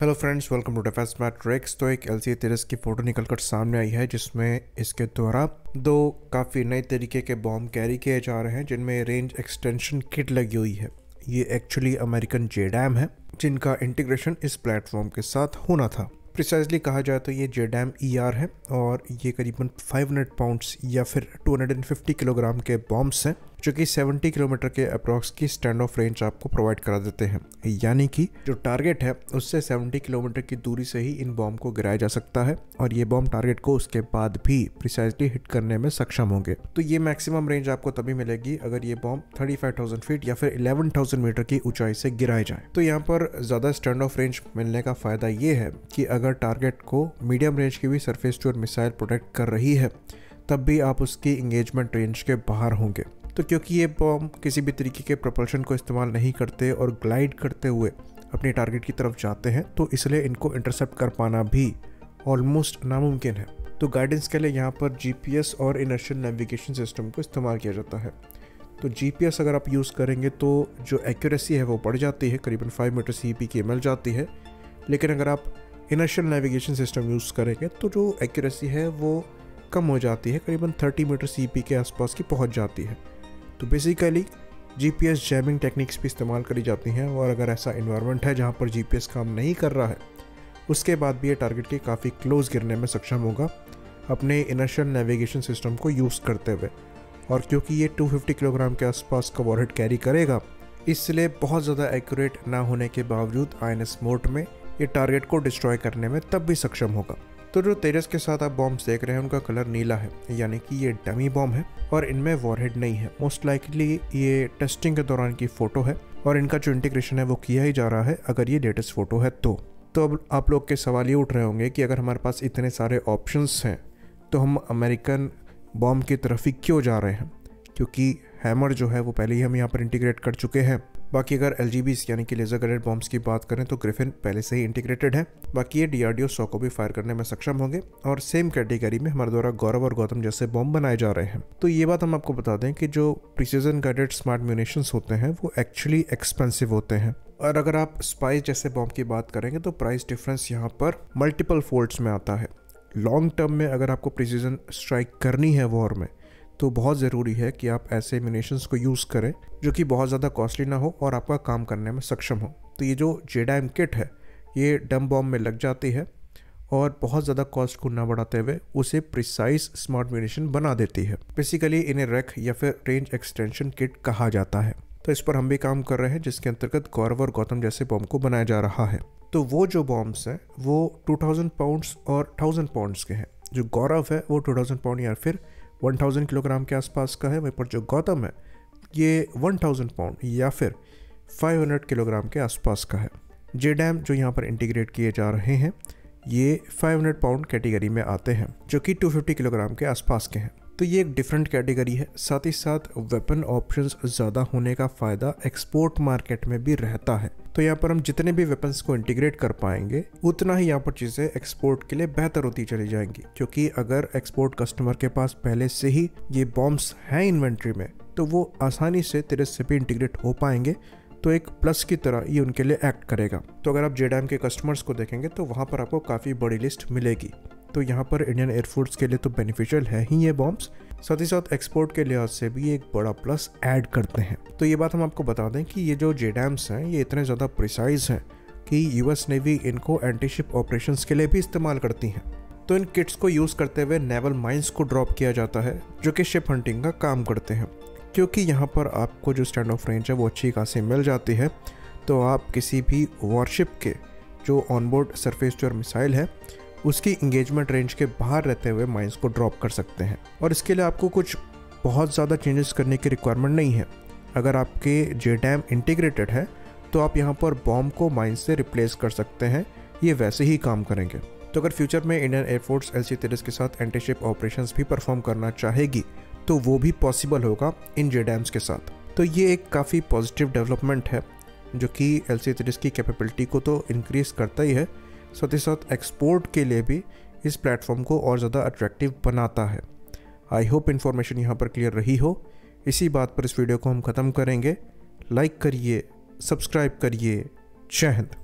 Hello friends, welcome to defence mat tricks. तो एक LCA-30 की फ़ोटो निकल कर सामने आई है जिसमें इसके द्वारा दो काफ़ी नए तरीके के बॉम्ब कैरी किए जा रहे हैं जिनमें रेंज एक्सटेंशन किट लगी हुई है। ये एक्चुअली अमेरिकन JDAM है जिनका इंटीग्रेशन इस प्लेटफॉर्म के साथ होना था। प्रिसाइजली कहा जाए तो ये JDAM ER है और ये करीबन 500 पाउंड्स या फिर 250 किलोग्राम के बॉम्ब्स हैं जो कि 70 किलोमीटर के अप्रॉक्स की स्टैंड ऑफ रेंज आपको प्रोवाइड करा देते हैं। यानी कि जो टारगेट है उससे 70 किलोमीटर की दूरी से ही इन बॉम्ब को गिराया जा सकता है और ये बॉम्ब टारगेट को उसके बाद भी प्रिसाइजली हिट करने में सक्षम होंगे। तो ये मैक्सिमम रेंज आपको तभी मिलेगी अगर ये बॉम्ब 35,000 फीट या फिर 11,000 मीटर की ऊंचाई से गिराए जाए। तो यहाँ पर ज़्यादा स्टैंड ऑफ रेंज मिलने का फ़ायदा ये है कि अगर टारगेट को मीडियम रेंज की भी surface to air missile protect कर रही है तब भी आप उसकी इंगेजमेंट रेंज के बाहर होंगे। तो क्योंकि ये बॉम्ब किसी भी तरीके के प्रोपल्शन को इस्तेमाल नहीं करते और ग्लाइड करते हुए अपने टारगेट की तरफ जाते हैं तो इसलिए इनको इंटरसेप्ट कर पाना भी ऑलमोस्ट नामुमकिन है। तो गाइडेंस के लिए यहाँ पर GPS और इनर्शियल नेविगेशन सिस्टम को इस्तेमाल किया जाता है। तो GPS अगर आप यूज़ करेंगे तो जो एक्यूरेसी है वो बढ़ जाती है, करीबन 5 मीटर CP की मिल जाती है। लेकिन अगर आप इनर्शियल नेविगेशन सिस्टम यूज़ करेंगे तो जो एक्यूरेसी है वो कम हो जाती है, करीबन 30 मीटर CP के आसपास की पहुंच जाती है। तो बेसिकली GPS जैमिंग टेक्निक्स भी इस्तेमाल करी जाती हैं और अगर ऐसा इन्वायरमेंट है जहां पर GPS काम नहीं कर रहा है उसके बाद भी ये टारगेट के काफ़ी क्लोज गिरने में सक्षम होगा अपने इनर्शियल नेविगेशन सिस्टम को यूज़ करते हुए। और क्योंकि ये 250 किलोग्राम के आसपास का वॉरहेड कैरी करेगा इसलिए बहुत ज़्यादा एक्यूरेट ना होने के बावजूद INS मोड में ये टारगेट को डिस्ट्रॉय करने में तब भी सक्षम होगा। तो जो 30 के साथ आप बॉम्ब्स देख रहे हैं उनका कलर नीला है, यानी कि ये डमी बॉम्ब है और इनमें वॉरहेड नहीं है। मोस्ट लाइकली ये टेस्टिंग के दौरान की फ़ोटो है और इनका जो इंटीग्रेशन है वो किया ही जा रहा है अगर ये लेटेस्ट फ़ोटो है तो अब आप लोग के सवाल ये उठ रहे होंगे कि अगर हमारे पास इतने सारे ऑप्शंस हैं तो हम अमेरिकन बॉम्ब की तरफ ही क्यों जा रहे हैं, क्योंकि हैमर जो है वो पहले ही हम यहाँ पर इंटीग्रेट कर चुके हैं। बाकी अगर LGBs यानी कि लेज़र गाइडेड बॉम्ब्स की बात करें तो ग्रिफिन पहले से ही इंटीग्रेटेड है। बाकी ये DRDO 100 को भी फायर करने में सक्षम होंगे और सेम कैटेगरी में हमारे द्वारा गौरव और गौतम जैसे बॉम्ब बनाए जा रहे हैं। तो ये बात हम आपको बता दें कि जो प्रिसीजन गाइडेड स्मार्ट म्यूनिशंस होते हैं वो एक्चुअली एक्सपेंसिव होते हैं और अगर आप स्पाइस जैसे बॉम्ब की बात करेंगे तो प्राइस डिफरेंस यहाँ पर मल्टीपल फोल्ड्स में आता है। लॉन्ग टर्म में अगर आपको प्रिसीजन स्ट्राइक करनी है वॉर में तो बहुत ज़रूरी है कि आप ऐसे म्यूनिशंस को यूज़ करें जो कि बहुत ज़्यादा कॉस्टली ना हो और आपका काम करने में सक्षम हो। तो ये जो JDAM किट है ये डम बॉम्ब में लग जाती है और बहुत ज़्यादा कॉस्ट को ना बढ़ाते हुए उसे प्रिसाइज स्मार्ट म्यूनिशन बना देती है। बेसिकली इन्हें रेक या फिर रेंज एक्सटेंशन किट कहा जाता है। तो इस पर हम भी काम कर रहे हैं जिसके अंतर्गत गौरव और गौतम जैसे बॉम्ब को बनाया जा रहा है। तो वो जो बॉम्ब्स हैं वो 2000 पाउंड्स और 1000 पाउंड्स के हैं। जो गौरव है वो 2000 पाउंड या फिर 1000 किलोग्राम के आसपास का है, वहीं पर जो गौतम है ये 1000 पाउंड या फिर 500 किलोग्राम के आसपास का है। JDAM जो यहाँ पर इंटीग्रेट किए जा रहे हैं ये 500 पाउंड कैटेगरी में आते हैं जो कि 250 किलोग्राम के आसपास के हैं। तो ये एक डिफरेंट कैटेगरी है। साथ ही साथ वेपन ऑप्शंस ज़्यादा होने का फ़ायदा एक्सपोर्ट मार्केट में भी रहता है। तो यहाँ पर हम जितने भी वेपन्स को इंटीग्रेट कर पाएंगे उतना ही यहाँ पर चीज़ें एक्सपोर्ट के लिए बेहतर होती चली जाएंगी, क्योंकि अगर एक्सपोर्ट कस्टमर के पास पहले से ही ये बॉम्ब्स हैं इन्वेंट्री में तो वो आसानी से 30 से भी इंटीग्रेट हो पाएंगे। तो एक प्लस की तरह ये उनके लिए एक्ट करेगा। तो अगर आप JDAM के कस्टमर्स को देखेंगे तो वहाँ पर आपको काफ़ी बड़ी लिस्ट मिलेगी। तो यहाँ पर इंडियन एयरफोर्स के लिए तो बेनिफिशियल है ही ये बॉम्ब्स, साथ ही साथ एक्सपोर्ट के लिहाज से भी एक बड़ा प्लस ऐड करते हैं। तो ये बात हम आपको बता दें कि ये जो JDAMs हैं ये इतने ज़्यादा प्रिसाइज हैं कि US नेवी इनको एंटी शिप ऑपरेशंस के लिए भी इस्तेमाल करती हैं। तो इन किट्स को यूज़ करते हुए नेवल माइंस को ड्रॉप किया जाता है जो कि शिप हंटिंग का काम करते हैं। क्योंकि यहाँ पर आपको जो स्टैंड ऑफ रेंज है वो अच्छी खासी मिल जाती है तो आप किसी भी वॉरशिप के जो onboard surface to air missile है उसकी इंगेजमेंट रेंज के बाहर रहते हुए माइंस को ड्रॉप कर सकते हैं। और इसके लिए आपको कुछ बहुत ज़्यादा चेंजेस करने की रिक्वायरमेंट नहीं है। अगर आपके JDAM इंटीग्रेटेड है तो आप यहाँ पर बॉम्ब को माइंस से रिप्लेस कर सकते हैं, ये वैसे ही काम करेंगे। तो अगर फ्यूचर में इंडियन एयरफोर्स LCA-30 के साथ एंटी शिप ऑपरेशंस भी परफॉर्म करना चाहेगी तो वो भी पॉसिबल होगा इन JDAMs के साथ। तो ये एक काफ़ी पॉजिटिव डेवलपमेंट है जो कि LCA-30 की कैपेबिलिटी को तो इंक्रीज़ करता ही है, साथ ही साथ एक्सपोर्ट के लिए भी इस प्लेटफॉर्म को और ज़्यादा अट्रैक्टिव बनाता है। आई होप इन्फॉर्मेशन यहाँ पर क्लियर रही हो। इसी बात पर इस वीडियो को हम ख़त्म करेंगे। लाइक करिए, सब्सक्राइब करिए। जय हिंद।